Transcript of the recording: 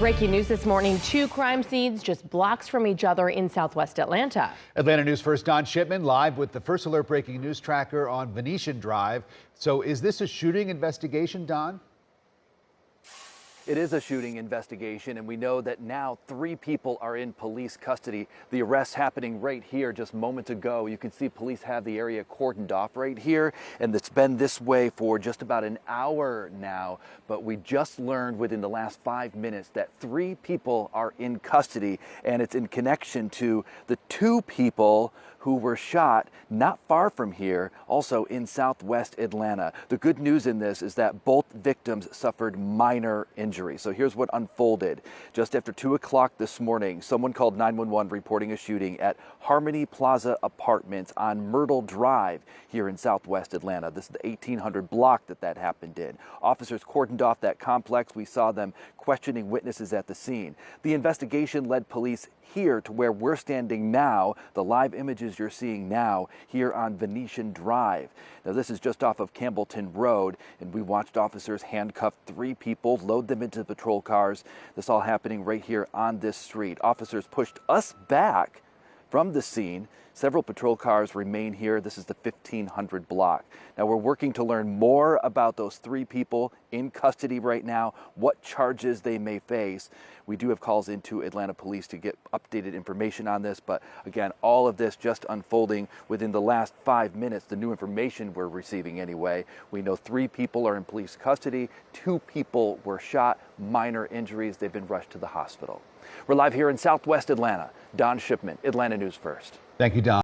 Breaking news this morning, two crime scenes just blocks from each other in southwest Atlanta. Atlanta News First Don Shipman live with the First Alert breaking news tracker on Venetian Drive. So is this a shooting investigation, Don? It is a shooting investigation, and we know that now 3 people are in police custody. The arrest happening right here just moments ago. You can see police have the area cordoned off right here, and it's been this way for just about an hour now. But we just learned within the last 5 minutes that 3 people are in custody, and it's in connection to the 2 people who were shot not far from here, also in southwest Atlanta. The good news in this is that both victims suffered minor injuries. So here's what unfolded. Just after 2 o'clock this morning, someone called 911 reporting a shooting at Harmony Plaza Apartments on Myrtle Drive here in southwest Atlanta. This is the 1800 block that happened in. Officers cordoned off that complex. We saw them questioning witnesses at the scene. The investigation led police here to where we're standing now, the live images you're seeing now here on Venetian Drive. Now this is just off of Campbellton Road, and we watched officers handcuff 3 people, load them into patrol cars. This all happening right here on this street. Officers pushed us back from the scene. Several patrol cars remain here. This is the 1500 block. Now we're working to learn more about those 3 people in custody right now, what charges they may face. We do have calls into Atlanta Police to get updated information on this, but again, all of this just unfolding within the last 5 minutes, the new information we're receiving anyway. We know 3 people are in police custody, 2 people were shot, minor injuries. They've been rushed to the hospital. We're live here in southwest Atlanta. Don Shipman, Atlanta News First. Thank you, Don.